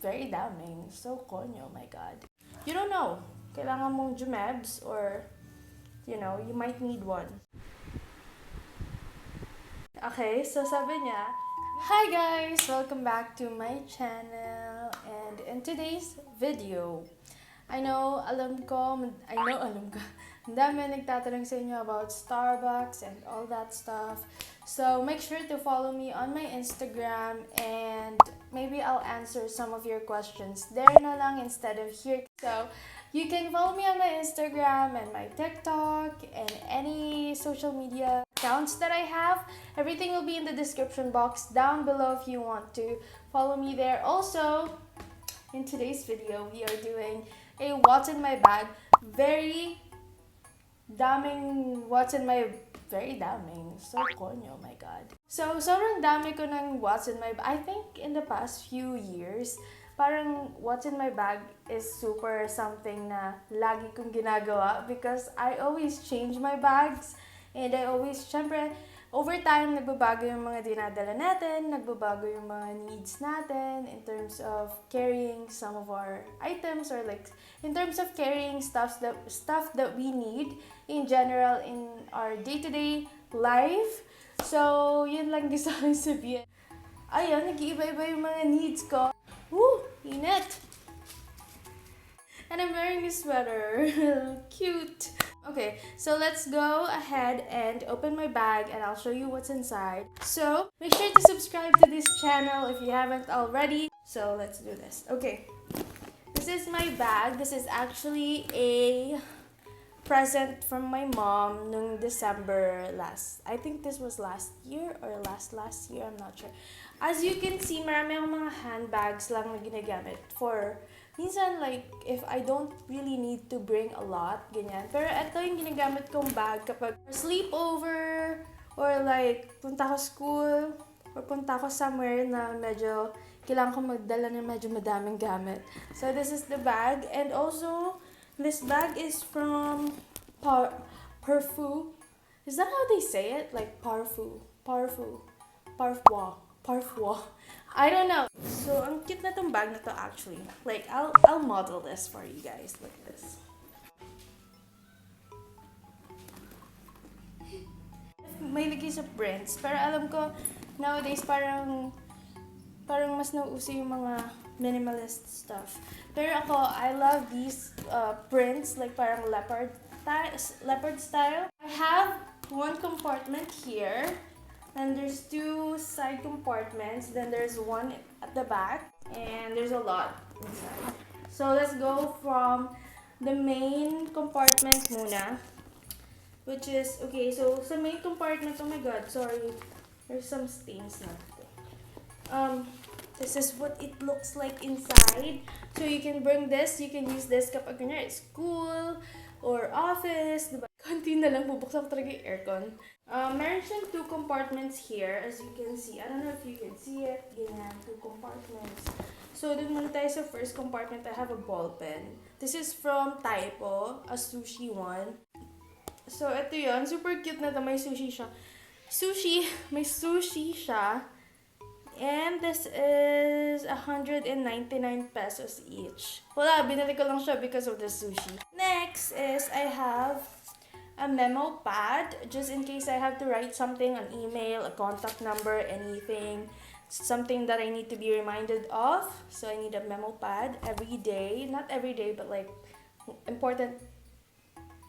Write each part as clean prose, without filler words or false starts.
Very damning. So konyo, oh my god. You don't know. Kailangan mong jumebs or, you might need one. Okay, so sabi niya, hi guys! Welcome back to my channel. And in today's video, alam ko, ang dami nagtatanong sa inyo about Starbucks and all that stuff. So make sure to follow me on my Instagram and maybe I'll answer some of your questions there na lang instead of here. So you can follow me on my Instagram and my TikTok and any social media accounts that I have. Everything will be in the description box down below if you want to follow me there. Also, in today's video, we are doing a what's in my bag. Very daming very damning. So konyo, oh my god. So, sobrang dami ko ng what's in my bag. I think in the past few years, parang what's in my bag is super something na lagi kong ginagawa because I always change my bags and I always, syempre, over time, nagbabago yung mga dinadala natin, nagbabago yung mga needs natin in terms of carrying some of our items or like in terms of carrying stuff that we need in general in our day-to-day life. So, yun lang gusto kong sabihin. Ayun, nag-iiba-iba yung mga needs ko. Woo! Init! And I'm wearing a sweater. Cute! Okay, so let's go ahead and open my bag and I'll show you what's inside. So, make sure to subscribe to this channel if you haven't already. So, let's do this. Okay, this is my bag. This is actually a present from my mom nung December I think this was last year or last year, I'm not sure. As you can see, marami akong mga handbags lang na ginagamit for minsan, like, if I don't really need to bring a lot, ganyan. Pero ito yung ginagamit kong bag kapag sleepover, or like, punta ko school, or punta ko somewhere na medyo kailangan ko magdala ng medyo madaming gamit. So, this is the bag. And also, this bag is from Perfume. Is that how they say it? Like, Parfum. I don't know. So, ang cute na tong bag na to actually. Like, I'll model this for you guys. Look at this. May lagay sa prints. Pero alam ko, nowadays parang mas nauuso yung mga minimalist stuff. Pero ako, I love these prints. Like, parang leopard style. I have one compartment here. And there's two side compartments. Then there's one at the back. And there's a lot inside. So let's go from the main compartment muna. Which is, okay, so sa main compartment, oh my god, sorry. There's some stains na. This is what it looks like inside. So you can bring this, you can use this kapag kunyari school or office, diba? Konti na lang, bubuksan ko talaga yung aircon. Meron siyang two compartments here, as you can see. I don't know if you can see it. Ganyan, two compartments. So, dun muna tayo sa first compartment. I have a ball pen. This is from Typo, a sushi one. So, ito yun. Super cute na ito. May sushi siya. May sushi siya. And this is 199 pesos each. Wala, binili ko lang siya because of the sushi. Next is I have a memo pad, just in case I have to write something, an email, a contact number, anything, something that I need to be reminded of. So I need a memo pad every day. Not every day, but like important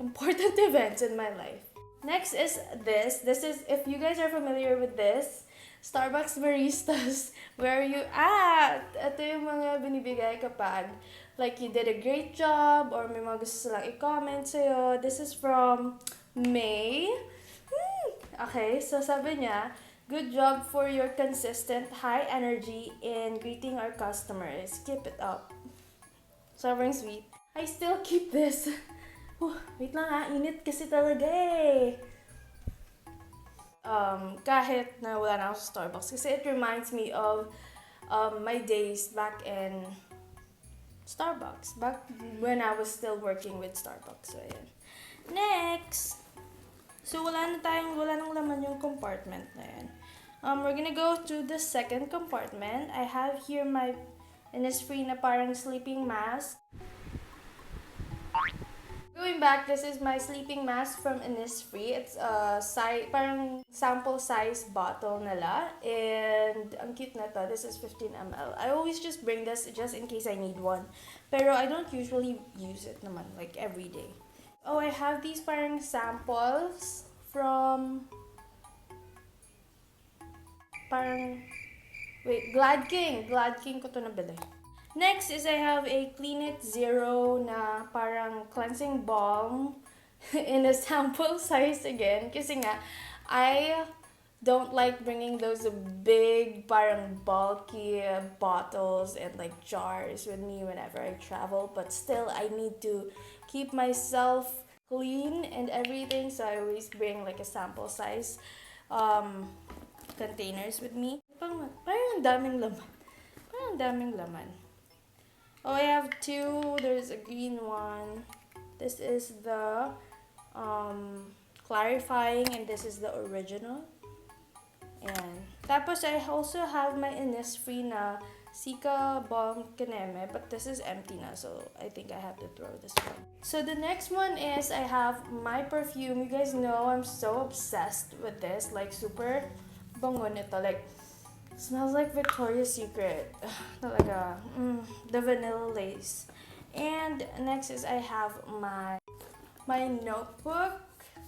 events in my life. Next is this. This is, if you guys are familiar with this, Starbucks baristas, where are you at? Ito yung mga binibigay kapag like you did a great job or may mga gusto silang i-comment sa'yo. This is from May. Okay, so sabi niya, good job for your consistent high energy in greeting our customers. Keep it up. Sobrang sweet. I still keep this. Wait lang ha, init kasi talaga eh. Kahit na wala na ako sa Starbucks. Kasi it reminds me of my days back in Starbucks. Back when I was still working with Starbucks. So, ayan. Next! So, wala nang laman yung compartment na yan. We're gonna go to the second compartment. I have here my Innisfree na parang sleeping mask. Going back, this is my sleeping mask from Innisfree. It's a parang sample size bottle nila. And ang cute na to. This is 15 ml. I always just bring this just in case I need one. Pero I don't usually use it naman, like every day. Oh, I have these parang samples from Glad King. Glad King ko to nabili. Next is I have a Clean It Zero na parang cleansing balm in a sample size again. Kasi nga, I don't like bringing those big, parang bulky bottles and like jars with me whenever I travel. But still, I need to keep myself clean and everything. So I always bring like a sample size containers with me. Parang ang daming laman. Oh, I have two. There's a green one. This is the clarifying and this is the original. And tapos I also have my Innisfree na Chika Balm Kaneme, but this is empty na, so I think I have to throw this one. So the next one is I have my perfume. You guys know I'm so obsessed with this. Like super bango nito. Like smells like Victoria's Secret. Talaga. The vanilla lace. And next is I have my notebook.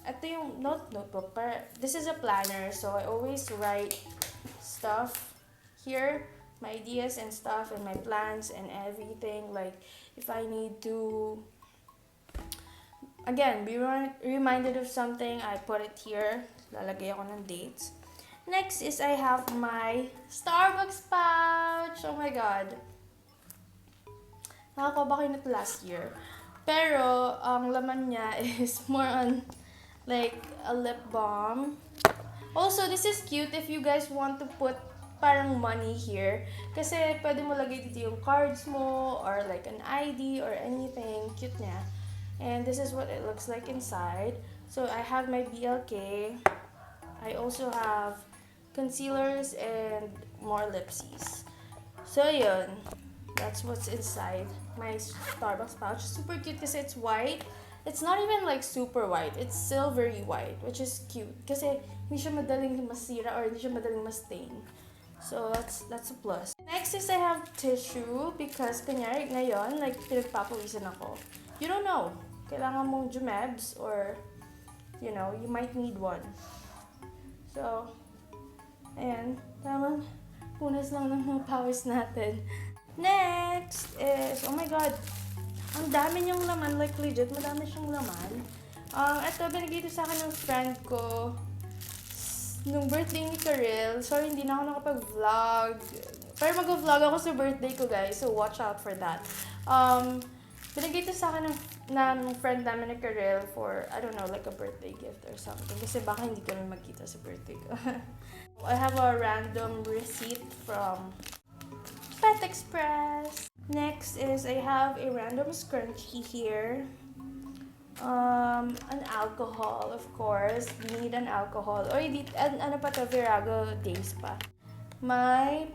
Ito yung notebook. This is a planner, so I always write stuff here. My ideas and stuff and my plans and everything. Like if I need to, again, be reminded of something, I put it here. Lalagay ako ng dates. Next is I have my Starbucks pouch. Oh my god. Nakakuha ko nito last year. Pero, ang laman niya is more on like a lip balm. Also, this is cute if you guys want to put parang money here. Kasi pwede mo lagay dito yung cards mo or like an ID or anything. Cute niya. And this is what it looks like inside. So, I have my BLK. I also have concealers and more lipsies. So, yun. That's what's inside my Starbucks pouch. Super cute kasi it's white. It's not even like super white. It's silvery white, which is cute. Kasi hindi siya madaling masira or hindi siya madaling ma-stain. So, that's a plus. Next is I have tissue because kunyari ngayon, like pinagpapawisan ako. You don't know. Kailangan mong jumebs or, you know, you might need one. So, ayan, tamang punas lang ng mga pawis natin. Next is, oh my god, ang dami niyang laman, like legit, madami siyang laman. Ito, binigay ito sa akin ng friend ko nung birthday ni Karel. Sorry, hindi na ako nakapag-vlog. Pero mag-vlog ako sa birthday ko, guys, so watch out for that. Binigay ito sa akin ng friend namin ni Karel for, I don't know, like a birthday gift or something. Kasi baka hindi kami magkita sa birthday ko. I have a random receipt from Pet Express. Next is I have a random scrunchie here. An alcohol, of course. You need an alcohol. Or ano pa to, Virago days pa. My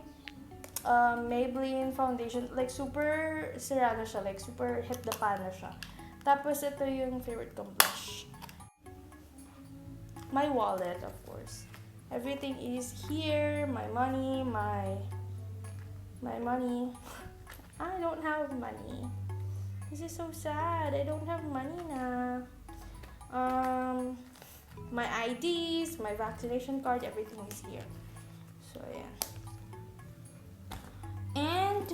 Maybelline foundation, like super sira na siya, like super hit the pan na siya. Tapos ito yung favorite kong blush. My wallet, of course. Everything is here. My money, my money. I don't have money. This is so sad. I don't have money na. My IDs, my vaccination card, everything is here. So yeah. And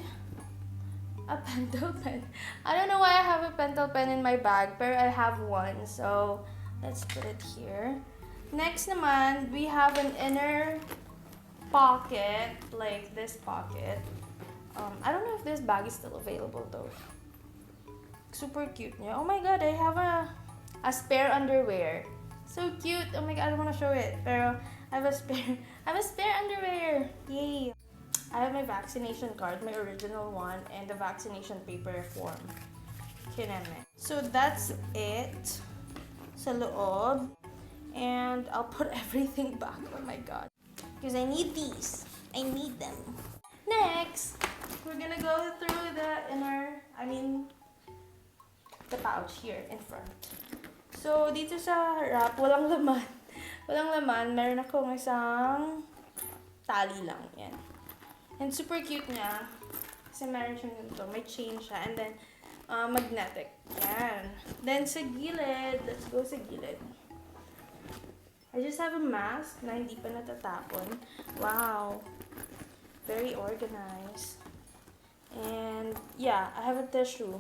a pentel pen. I don't know why I have a pentel pen in my bag, but I have one. So let's put it here. Next naman, we have an inner pocket, like this pocket. I don't know if this bag is still available though. Super cute niya. Oh my god, I have a spare underwear. So cute. Oh my god, I don't want to show it. Pero I have a spare underwear. Yay. I have my vaccination card, my original one, and the vaccination paper form. Kineme. So that's it sa loob. And I'll put everything back. Oh my god. Because I need these. I need them. Next, we're gonna go through the pouch here in front. So, dito sa wrap, walang laman. Walang laman. Meron akong isang tali lang. Yan. And super cute niya. Kasi meron siyang ganito. May chain siya. And then, magnetic. Yan. Then, sa gilid. Let's go sa gilid. I just have a mask na hindi pa natatapon. Wow. Very organized. And, yeah, I have a tissue.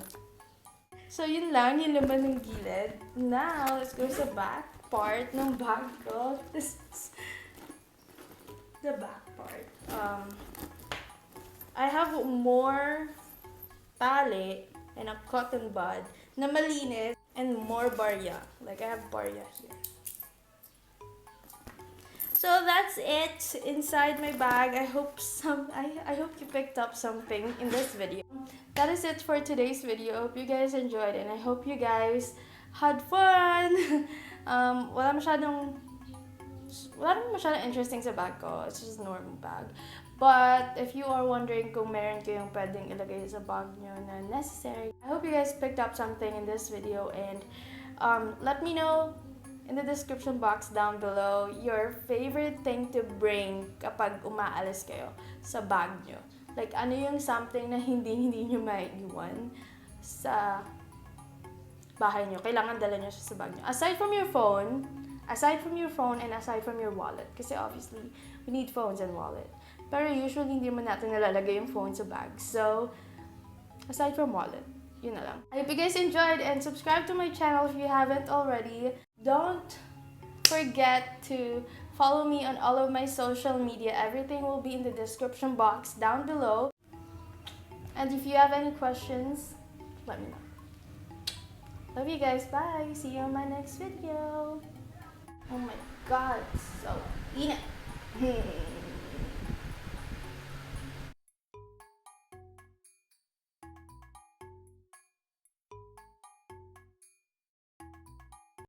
So, yun lang, yung laman ng gilid. Now, let's go sa back part ng bag ko. This is the back part. I have more tali and a cotton bud na malinis and more barya. Like, I have barya here. So that's it inside my bag. I hope you picked up something in this video. That is it for today's video. Hope you guys enjoyed and I hope you guys had fun. Wala masyadong interesting sa bag ko. It's just a normal bag. But if you are wondering kung meron kayong pwedeng ilagay sa bag nyo na necessary, I hope you guys picked up something in this video and let me know in the description box down below your favorite thing to bring kapag umaalis kayo sa bag nyo. Like, ano yung something na hindi nyo maiiwan sa bahay nyo. Kailangan dala nyo siya sa bag nyo. Aside from your phone and aside from your wallet. Kasi obviously, we need phones and wallet. Pero usually, hindi man natin nalalagay yung phone sa bag. So, aside from wallet, yun na lang. I hope you guys enjoyed and subscribe to my channel if you haven't already. Don't forget to follow me on all of my social media. Everything will be in the description box down below. And if you have any questions, let me know. Love you guys. Bye. See you on my next video. Oh my god, so init.